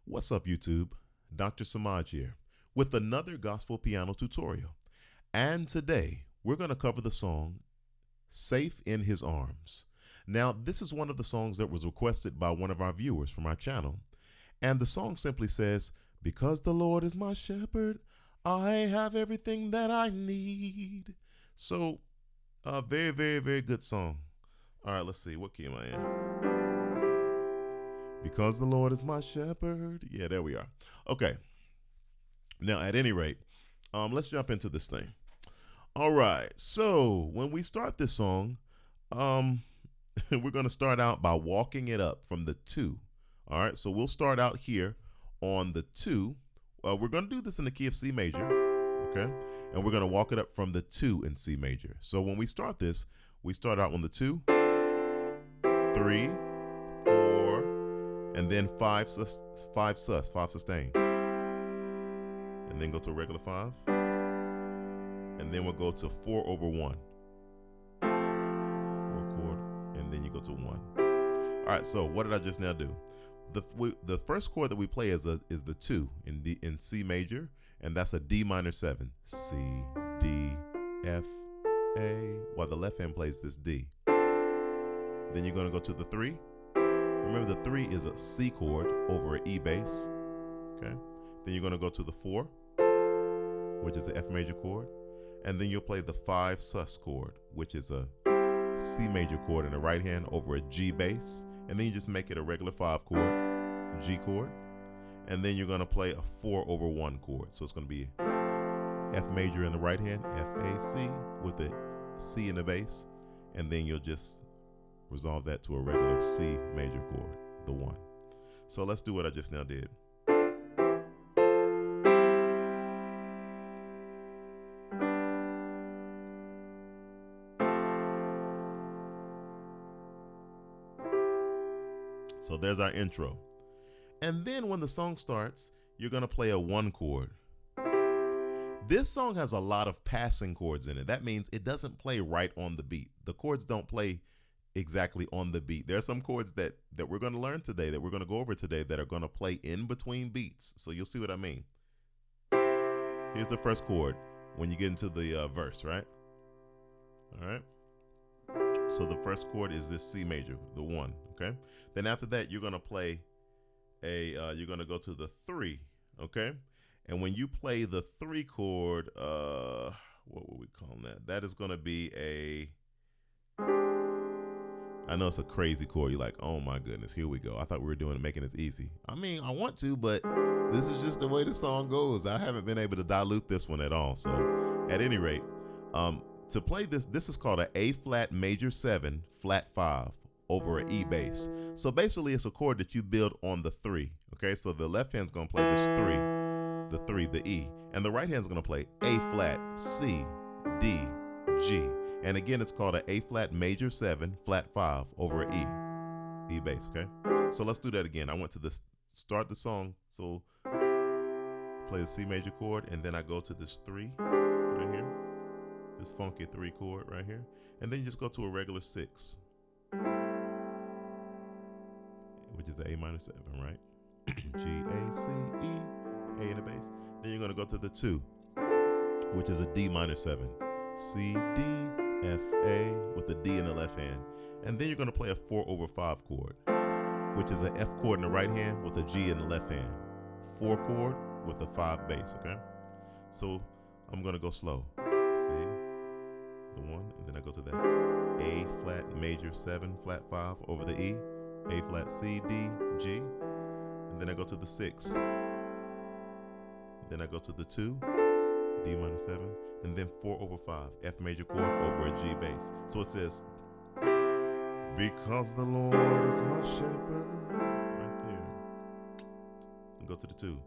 What's up, YouTube? Dr. Samaj here with another gospel piano tutorial. And today we're going to cover the song Safe in His Arms. Now, this is one of the songs that was requested by one of our viewers from our channel. And the song simply says, "Because the Lord is my shepherd, I have everything that I need." So, a very, very, very good song. All right, let's see. What key am I in? Because the Lord is my shepherd. Yeah, there we are. Okay. Now, at any rate, let's jump into this thing. All right. So when we start this song, we're going to start out by walking it up from the 2. All right. So we'll start out here on the 2. We're going to do this in the key of C major. Okay. And we're going to walk it up from the 2 in C major. So when we start this, we start out on the 2, 3, 4, and then 5 sustain, and then go to a regular 5, and then we'll go to 4 over 1, 4 chord, and then you go to 1. All right, so what did I just now do? The first chord that we play is the 2 in C major, and that's a D minor 7. C, D, F, A, while the left hand plays this D. Then you're going to go to the 3. Remember, the 3 is a C chord over an E bass. Okay. Then you're going to go to the 4, which is an F major chord. And then you'll play the 5 sus chord, which is a C major chord in the right hand over a G bass. And then you just make it a regular 5 chord, G chord. And then you're going to play a 4 over 1 chord. So it's going to be F major in the right hand, F, A, C, with a C in the bass. And then you'll just resolve that to a regular C major chord, the 1. So let's do what I just now did. So there's our intro. And then when the song starts, you're going to play a 1 chord. This song has a lot of passing chords in it. That means it doesn't play right on the beat. The chords don't play exactly on the beat. There are some chords that we're going to learn today, that we're going to go over today, that are going to play in between beats. So you'll see what I mean. Here's the first chord when you get into the verse, right? All right. So the first chord is this C major, the 1. Okay. Then after that, you're going to play you're going to go to the 3. Okay. And when you play the 3 chord, what would we call that? That is going to be I know it's a crazy chord. You're like, oh my goodness, here we go. I thought we were doing it, making it easy. I mean, I want to, but this is just the way the song goes. I haven't been able to dilute this one at all. So at any rate, to play this is called an A flat major 7 flat 5 over an E bass. So basically it's a chord that you build on the 3. Okay, so the left hand's gonna play this 3, the E, and the right hand's gonna play A flat, C, D, G. And again, it's called an A flat major 7 flat 5 over an E bass. Okay, so let's do that again. I went to start the song, so play the C major chord, and then I go to this 3 right here, this funky 3 chord right here, and then you just go to a regular 6, which is an A minor 7, right? G, A, C, E, A in the bass. Then you're gonna go to the 2, which is a D minor 7, C, D, F, A, with the D in the left hand. And then you're going to play a 4 over 5 chord, which is an F chord in the right hand with a G in the left hand. 4 chord with a 5 bass, okay? So I'm going to go slow. C, the 1, and then I go to that A flat major 7 flat 5 over the E, A flat C, D, G, and then I go to the 6. Then I go to the 2, D minor 7, and then 4 over 5, F major chord over a G bass. So it says, because the Lord is my shepherd, right there. And go to the 2.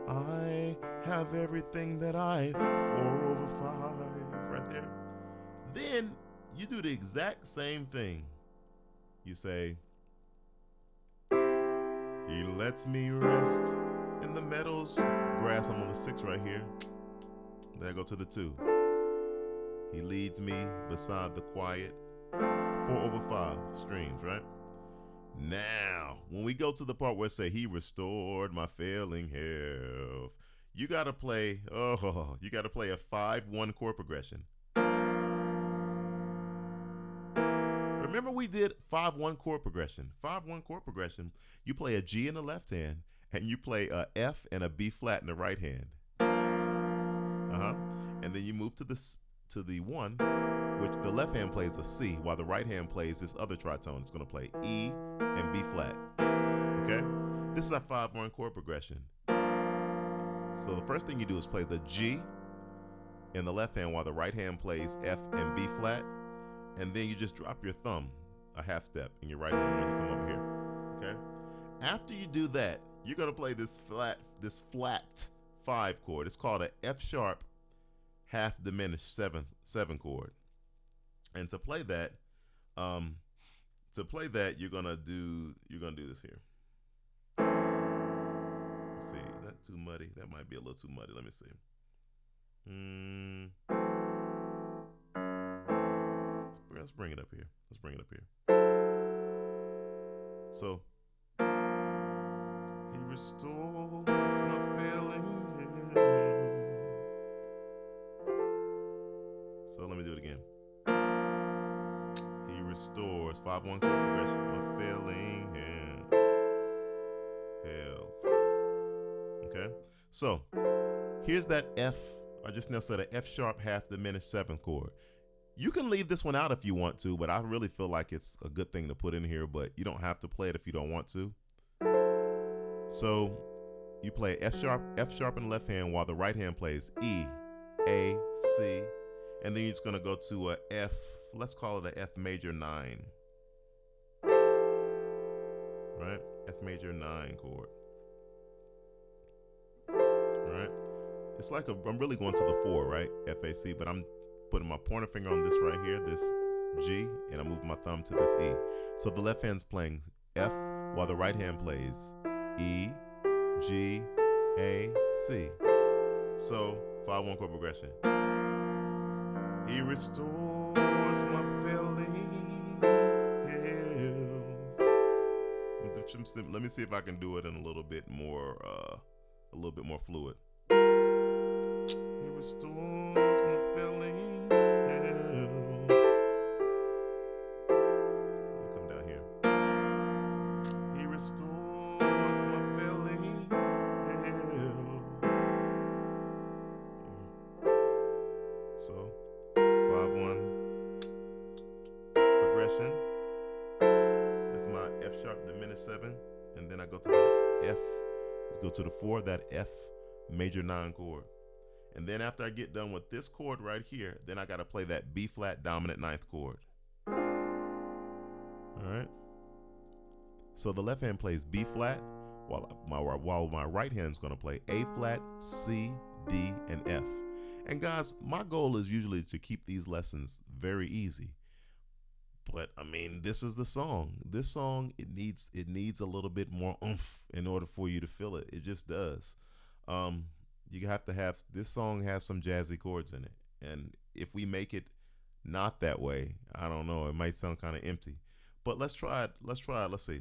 I have everything that 4 over 5, right there. Then you do the exact same thing. You say, He lets me rest in the meadows grass. I'm on the 6 right here. Then I go to the 2. He leads me beside the quiet 4 over 5 streams, right? Now, when we go to the part where it say, he restored my failing health, you got to play a 5-1 chord progression. Remember we did 5-1 chord progression. 5-1 chord progression, you play a G in the left hand and you play a F and a B flat in the right hand. And then you move to the 1, which the left hand plays a C while the right hand plays this other tritone. It's going to play E and B flat. Okay? This is our 5-1 chord progression. So the first thing you do is play the G in the left hand while the right hand plays F and B flat. And then you just drop your thumb a half step in your right hand when you come over here. Okay? After you do that, you're going to play this flat 5 chord. It's called an F sharp half diminished 7 chord. And to play that, you're gonna do this here. Let's see, is that too muddy? That might be a little too muddy. Let me see. Let's bring it up here. So, he restores my failing health. So let me do it again. He restores 5-1 chord progression, my failing health. Okay? So here's that F. I just now said an F sharp half diminished 7th chord. You can leave this one out if you want to, but I really feel like it's a good thing to put in here, but you don't have to play it if you don't want to. So you play F sharp in the left hand while the right hand plays E, A, C, and then you're just gonna go to a F, let's call it a F major 9. Right? F major 9 chord. Right? It's like I'm really going to the 4, right? F, A, C, but I'm putting my pointer finger on this right here, this G, and I'm moving my thumb to this E. So the left hand's playing F while the right hand plays E, G, A, C. So 5-1 chord progression. He restores my failing health. Let me see if I can do it in a little bit more fluid. He restores my failing health. Let me come down here. He restores my failing health. So 5-1 progression. That's my F sharp diminished 7, and then I go to the F. Let's go to the 4, that F major 9 chord. And then after I get done with this chord right here, then I got to play that B flat dominant 9th chord. All right. So the left hand plays B flat, while my right hand is going to play A flat, C, D, and F. And guys, my goal is usually to keep these lessons very easy. But I mean, this is the song. This song, it needs a little bit more oomph in order for you to feel it. It just does. You have to have, this song has some jazzy chords in it. And if we make it not that way, I don't know, it might sound kind of empty. But let's try it. Let's see.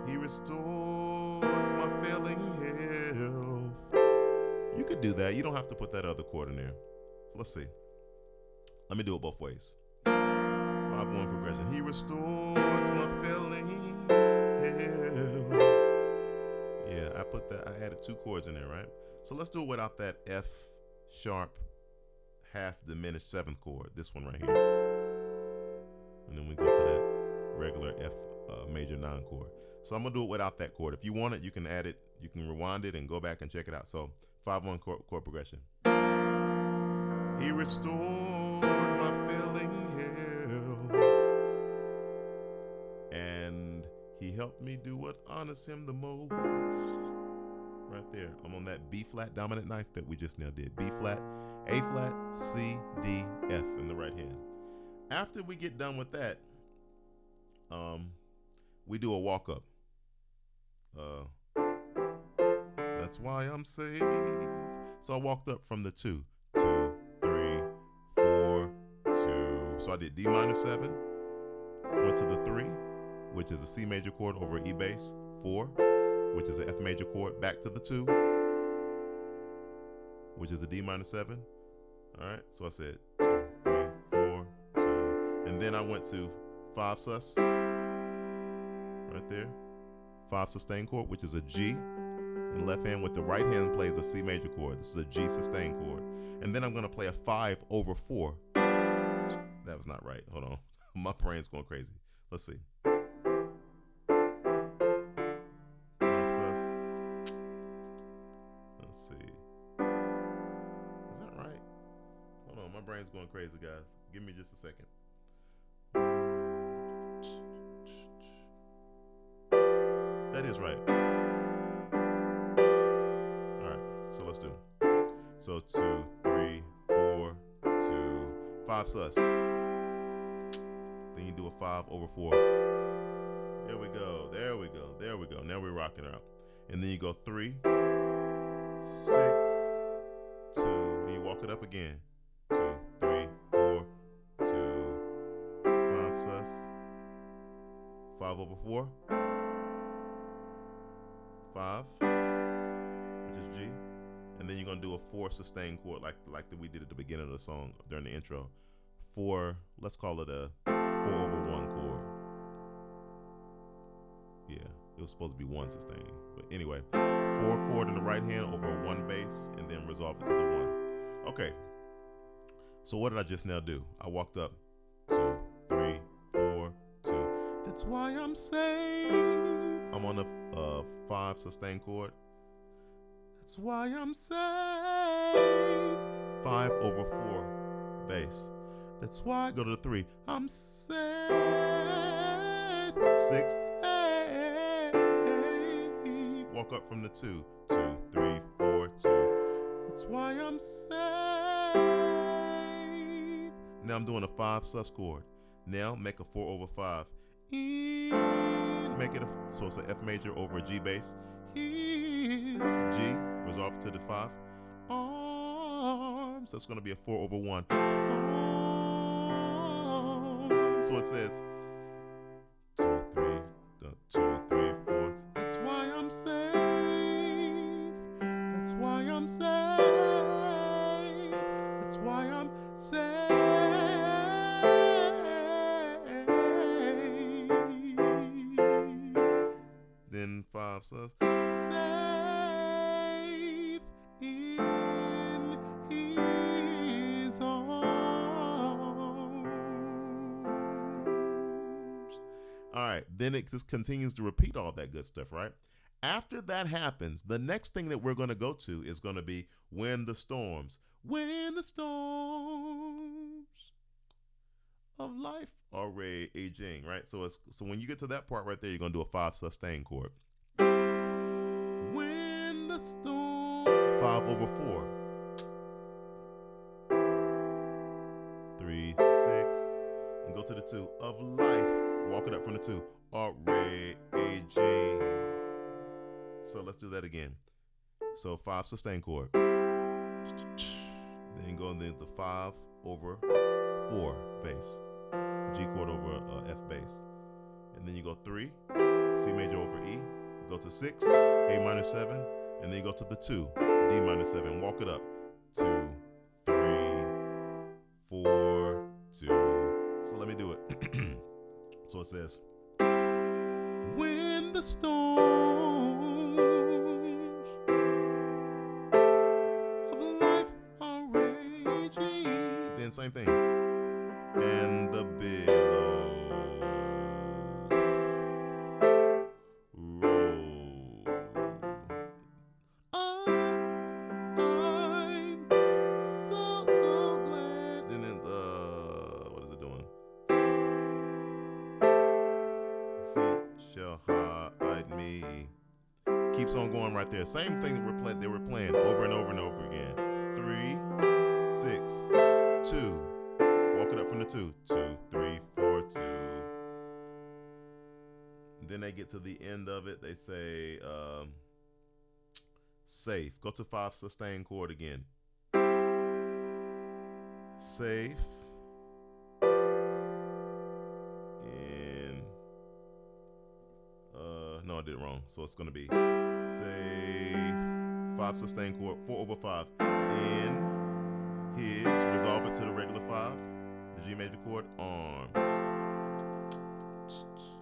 He restores my failing health. You could do that. You don't have to put that other chord in there. So let's see. Let me do it both ways. 5-1 progression. He restores my failing health. Yeah, I added 2 chords in there, right? So let's do it without that F sharp half diminished 7th chord. This one right here. And then we go to that regular F major 9 chord. So I'm gonna do it without that chord. If you want it, you can add it. You can rewind it and go back and check it out. So 5-1 chord progression. He restored my failing health, and he helped me do what honors him the most. Right there. I'm on that B flat dominant 9th that we just now did. B flat, A flat, C, D, F in the right hand. After we get done with that, we do a walk up. That's why I'm saved. So I walked up from the 2, 2, 3, 4, 2. So I did D minor 7, went to the 3, which is a C major chord over E bass. 4, which is an F major chord, back to the 2, which is a D minor 7. All right, so I said 2, 3, 4, 2, and then I went to 5 sus, right there. 5 sustain chord, which is a G in the left hand, with the right hand plays a C major chord. This is a G sustain chord. And then I'm gonna play a 5 over 4. That was not right. Hold on. My brain's going crazy. Let's see. 5 sus. Let's see. Is that right? Hold on. My brain's going crazy, guys. Give me just a second. That is right. All right. So let's do. So 2, 3, 4, 2, 5 sus. Then you do a 5 over 4. There we go. There we go. There we go. Now we're rocking out. And then you go 3, 6, 2. And you walk it up again. 2, 3, 4, 2, 5 sus. 5 over 4. 5, which is G. And then you're gonna do a 4 sustain chord like we did at the beginning of the song during the intro. 4, let's call it a 4 over 1 chord. Yeah, it was supposed to be 1 sustain. But anyway, 4 chord in the right hand over 1 bass, and then resolve it to the 1. Okay, so what did I just now do? I walked up 2, 3, 4, 2. That's why I'm saved. I'm on a 5 sustain chord. That's why I'm saved. 5 over 4 bass. That's why I go to the 3. I'm saved. 6. Hey, hey. Walk up from the 2. 2, 3, 4, 2. That's why I'm saved. Now I'm doing a 5 sus chord. Now make a 4 over 5. Make it so it's an F major over a G bass. Here's G, resolve to the 5. Arms, that's going to be a 4 over 1. Arms. So it says 2, 3, 2, 3, 4. That's why I'm safe. That's why I'm safe. That's why I'm safe. Then 5 sus. Safe in his arms. All right, then it just continues to repeat all that good stuff, right? After that happens, the next thing that we're going to go to is going to be when the storms of life are raging, right? So when you get to that part right there, you're gonna do a 5 sustain chord. When the storm, 5 over 4, 3, 6, and go to the 2 of life. Walk it up from the 2. Are raging. So let's do that again. So 5 sustain chord. Then go into the 5 over 4 bass. G chord over F bass. And then you go 3, C major over E. Go to 6, A minor 7. And then you go to the 2, D minor 7. Walk it up. 2, 3, 4, 2. So let me do it. So it says, when the storms of life are raging. Then same thing. And the billows roll. I'm so glad. And then what is it doing? He shall hide me. Keeps on going right there. Same thing they were playing over and over and over again. 3, 6, 2. Walk it up from the 2. 2, 3, 4, 2. Then they get to the end of it. They say safe. Go to 5 sustain chord again. Safe in I did it wrong. So it's going to be safe, 5 sustained chord, 4/5 in his, resolve it to the regular 5, the G major chord, arms.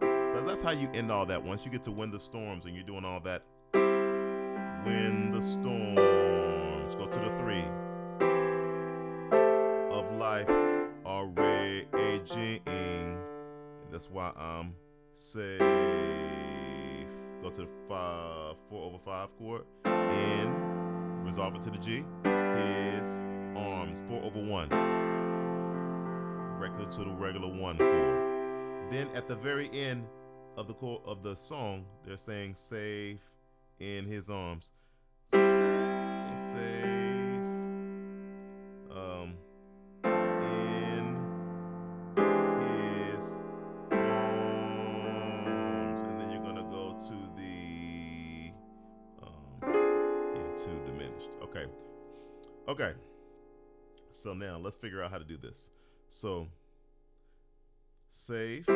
So that's how you end all that. Once you get to When the Storms and you're doing all that, when the storms, go to the 3 of life are raging. That's why I'm safe. Go to the 4/5 chord and resolve it to the G. His arms, 4/1. Regular to the regular 1 chord. Then at the very end of the chord of the song, they're saying safe in his arms. Safe. In his arms. And then you're gonna go to the 2 diminished. Okay. So now let's figure out how to do this. So safe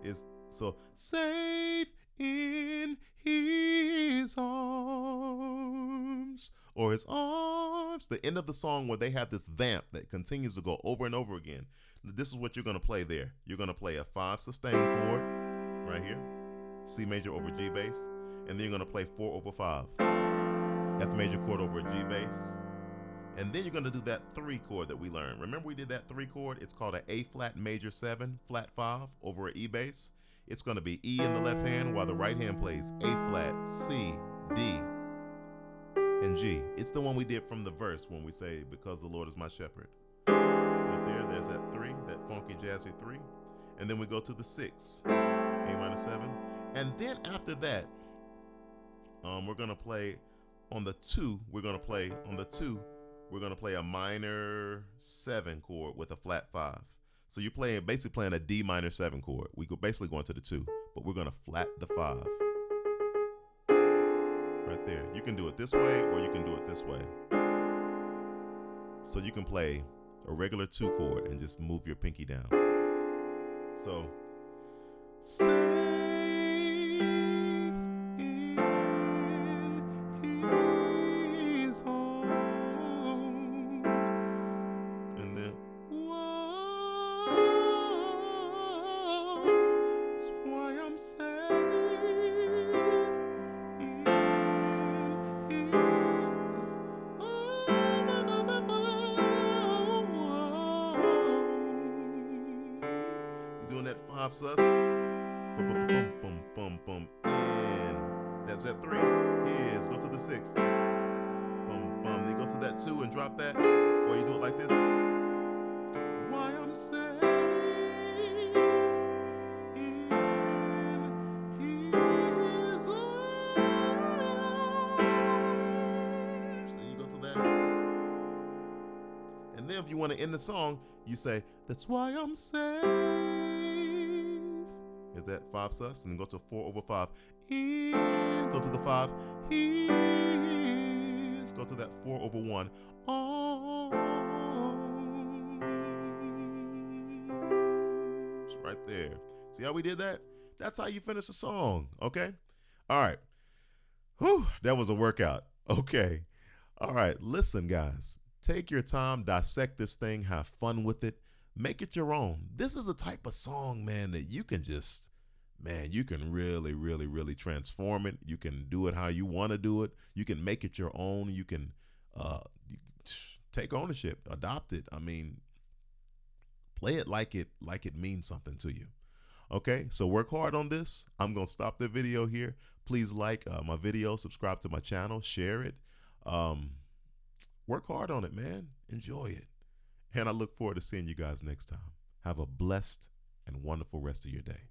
is, so safe in his arms, or his arms. The end of the song where they have this vamp that continues to go over and over again. This is what you're going to play there. You're going to play a 5 sustained chord right here, C major over G bass, and then you're going to play 4/5, F major chord over a G bass. And then you're going to do that 3 chord that we learned. Remember we did that 3 chord? It's called an A flat major 7, flat 5 over an E bass. It's going to be E in the left hand while the right hand plays A flat, C, D, and G. It's the one we did from the verse when we say, because the Lord is my shepherd. Right there, there's that 3, that funky jazzy 3. And then we go to the 6, A minor 7. And then after that, we're going to play on the 2. We're going to play a minor 7 chord with a flat 5. So you're basically playing a D minor 7 chord. We go basically going to the 2, but we're gonna flat the 5. Right there. You can do it this way or you can do it this way. So you can play a regular 2 chord and just move your pinky down. So doing that 5 sus, bum bum bum bum bum, and that's that 3. Here's go to the 6, bum bum. Then go to that 2 and drop that, or you do it like this. Why I'm safe in his arms. Then you go to that, and then if you want to end the song, you say, that's why I'm safe. Is that 5 sus? And then go to 4/5. In, go to the 5. His. Go to that 4/1. Arms. Right there. See how we did that? That's how you finish a song. Okay? All right. Whew, that was a workout. Okay. All right. Listen, guys. Take your time, dissect this thing, have fun with it. Make it your own. This is a type of song, man, that you can just, you can really, really, really transform it. You can do it how you want to do it. You can make it your own. You can take ownership, adopt it. I mean, play it like it means something to you. Okay, so work hard on this. I'm going to stop the video here. Please like my video, subscribe to my channel, share it. Work hard on it, man. Enjoy it. And I look forward to seeing you guys next time. Have a blessed and wonderful rest of your day.